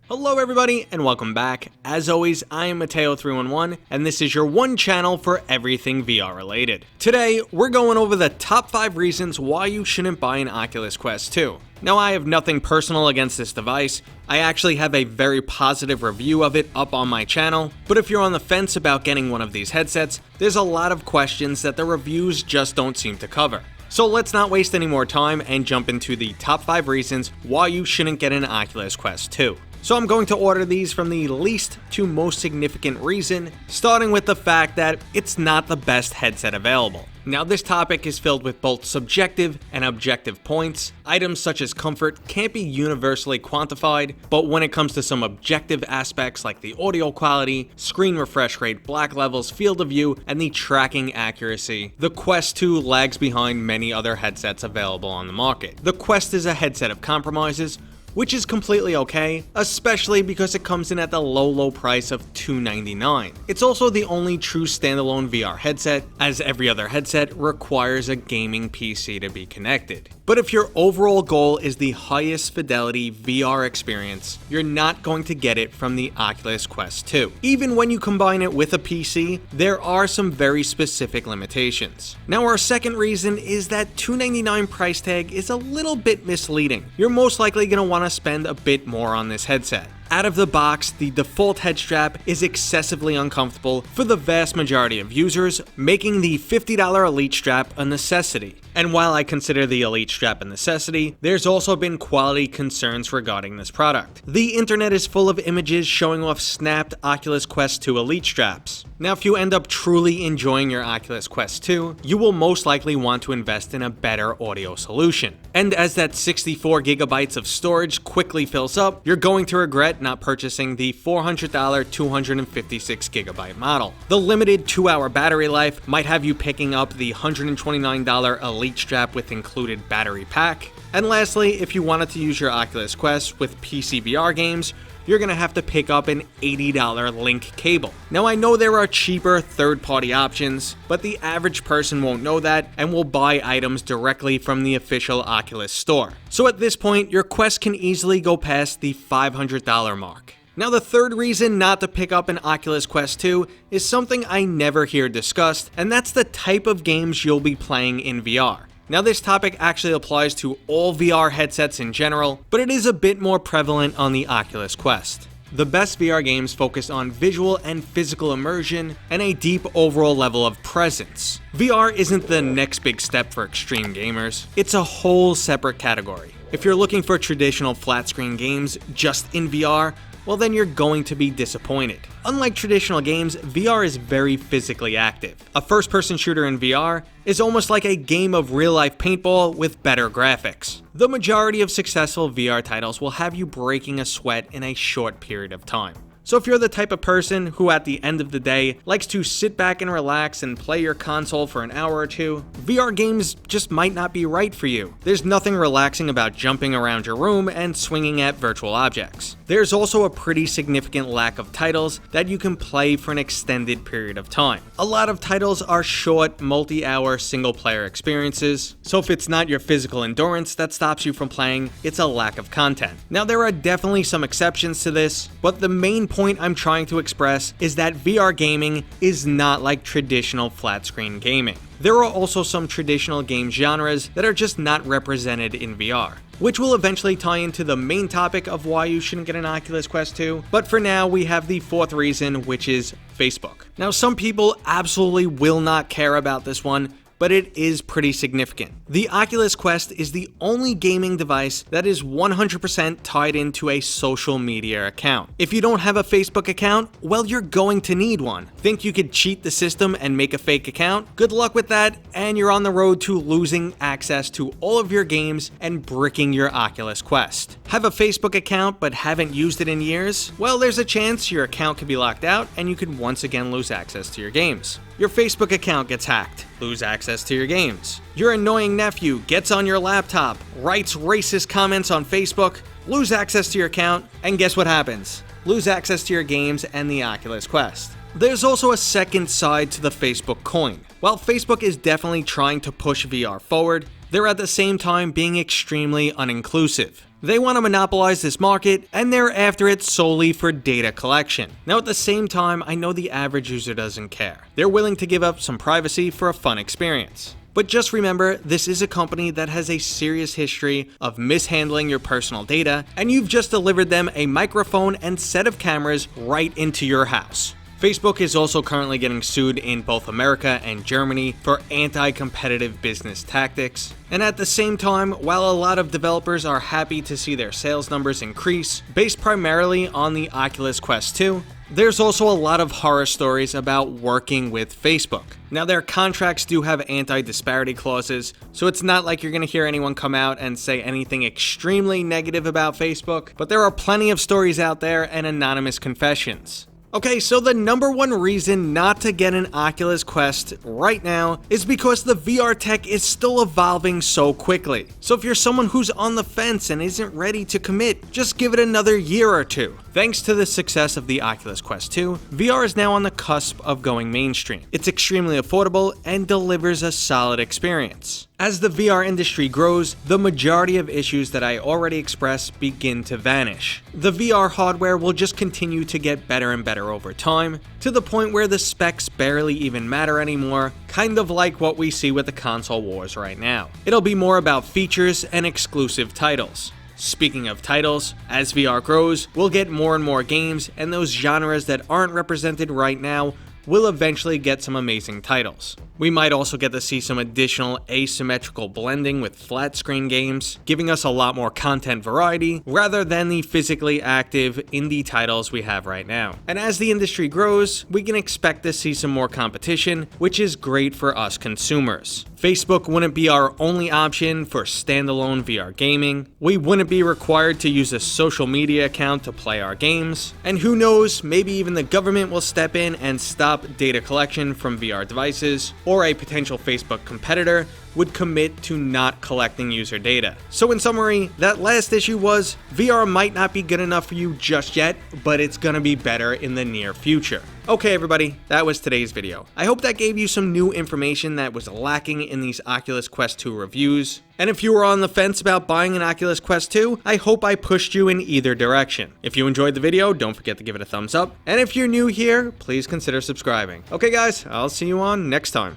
Hello everybody and welcome back. As always, I am Mateo311 and this is your one channel for everything VR related. Today, we're going over the top 5 reasons why you shouldn't buy an Oculus Quest 2. Now, I have nothing personal against this device. I actually have a very positive review of it up on my channel, but if you're on the fence about getting one of these headsets, there's a lot of questions that the reviews just don't seem to cover. So let's not waste any more time and jump into the top 5 reasons why you shouldn't get an Oculus Quest 2. So I'm going to order these from the least to most significant reason, starting with the fact that it's not the best headset available. Now, this topic is filled with both subjective and objective points. Items such as comfort can't be universally quantified, but when it comes to some objective aspects like the audio quality, screen refresh rate, black levels, field of view, and the tracking accuracy, the Quest 2 lags behind many other headsets available on the market. The Quest is a headset of compromises, which is completely okay, especially because it comes in at the low price of $299. It's also the only true standalone VR headset, as every other headset requires a gaming PC to be connected. But if your overall goal is the highest fidelity VR experience, you're not going to get it from the Oculus Quest 2. Even when you combine it with a PC, there are some very specific limitations. Now, our second reason is that $299 price tag is a little bit misleading. You're most likely going to want to spend a bit more on this headset. Out of the box, the default head strap is excessively uncomfortable for the vast majority of users, making the $50 Elite strap a necessity. And while I consider the Elite strap a necessity, there's also been quality concerns regarding this product. The internet is full of images showing off snapped Oculus Quest 2 Elite straps. Now, if you end up truly enjoying your Oculus Quest 2, you will most likely want to invest in a better audio solution. And as that 64 gigabytes of storage quickly fills up, you're going to regret not purchasing the $400 256 gigabyte model. The limited 2-hour battery life might have you picking up the $129 Elite strap with included battery pack. And lastly, if you wanted to use your Oculus Quest with PC VR games, you're going to have to pick up an $80 link cable. Now, I know there are cheaper third-party options, but the average person won't know that and will buy items directly from the official Oculus store. So at this point, your Quest can easily go past the $500 mark. Now, the third reason not to pick up an Oculus Quest 2 is something I never hear discussed, and that's the type of games you'll be playing in VR. Now, this topic actually applies to all VR headsets in general, but it is a bit more prevalent on the Oculus Quest. The best VR games focus on visual and physical immersion and a deep overall level of presence. VR isn't the next big step for extreme gamers, it's a whole separate category. If you're looking for traditional flat screen games just in VR, well, then you're going to be disappointed. Unlike traditional games, VR is very physically active. A first-person shooter in VR is almost like a game of real-life paintball with better graphics. The majority of successful VR titles will have you breaking a sweat in a short period of time. So if you're the type of person who at the end of the day likes to sit back and relax and play your console for an hour or two, VR games just might not be right for you. There's nothing relaxing about jumping around your room and swinging at virtual objects. There's also a pretty significant lack of titles that you can play for an extended period of time. A lot of titles are short, multi-hour single-player experiences, so if it's not your physical endurance that stops you from playing, it's a lack of content. Now, there are definitely some exceptions to this, but the main point I'm trying to express is that VR gaming is not like traditional flat screen gaming. There are also some traditional game genres that are just not represented in VR, which will eventually tie into the main topic of why you shouldn't get an Oculus Quest 2, but for now we have the fourth reason, which is Facebook. Now, some people absolutely will not care about this one, but it is pretty significant. The Oculus Quest is the only gaming device that is 100% tied into a social media account. If you don't have a Facebook account, well, you're going to need one. Think you could cheat the system and make a fake account? Good luck with that, and you're on the road to losing access to all of your games and bricking your Oculus Quest. Have a Facebook account but haven't used it in years? Well, there's a chance your account could be locked out and you could once again lose access to your games. Your Facebook account gets hacked, lose access to your games. Your annoying nephew gets on your laptop, writes racist comments on Facebook, lose access to your account, and guess what happens? Lose access to your games and the Oculus Quest. There's also a second side to the Facebook coin. While Facebook is definitely trying to push VR forward, they're at the same time being extremely uninclusive. They want to monopolize this market, and they're after it solely for data collection. Now at the same time, I know the average user doesn't care. They're willing to give up some privacy for a fun experience. But just remember, this is a company that has a serious history of mishandling your personal data, and you've just delivered them a microphone and set of cameras right into your house. Facebook is also currently getting sued in both America and Germany for anti-competitive business tactics. And at the same time, while a lot of developers are happy to see their sales numbers increase, based primarily on the Oculus Quest 2, there's also a lot of horror stories about working with Facebook. Now, their contracts do have anti-disparity clauses, so it's not like you're going to hear anyone come out and say anything extremely negative about Facebook, but there are plenty of stories out there and anonymous confessions. Okay, so the number one reason not to get an Oculus Quest right now is because the VR tech is still evolving so quickly. So if you're someone who's on the fence and isn't ready to commit, just give it another year or two. Thanks to the success of the Oculus Quest 2, VR is now on the cusp of going mainstream. It's extremely affordable and delivers a solid experience. As the VR industry grows, the majority of issues that I already expressed begin to vanish. The VR hardware will just continue to get better and better over time, to the point where the specs barely even matter anymore, kind of like what we see with the console wars right now. It'll be more about features and exclusive titles. Speaking of titles, as VR grows, we'll get more and more games, and those genres that aren't represented right now will eventually get some amazing titles. We might also get to see some additional asymmetrical blending with flat screen games, giving us a lot more content variety rather than the physically active indie titles we have right now. And as the industry grows, we can expect to see some more competition, which is great for us consumers. Facebook wouldn't be our only option for standalone VR gaming. We wouldn't be required to use a social media account to play our games. And who knows, maybe even the government will step in and stop data collection from VR devices, or a potential Facebook competitor would commit to not collecting user data. So in summary, that last issue was, VR might not be good enough for you just yet, but it's gonna be better in the near future. Okay everybody, that was today's video. I hope that gave you some new information that was lacking in these Oculus Quest 2 reviews. And if you were on the fence about buying an Oculus Quest 2, I hope I pushed you in either direction. If you enjoyed the video, don't forget to give it a thumbs up. And if you're new here, please consider subscribing. Okay guys, I'll see you on next time.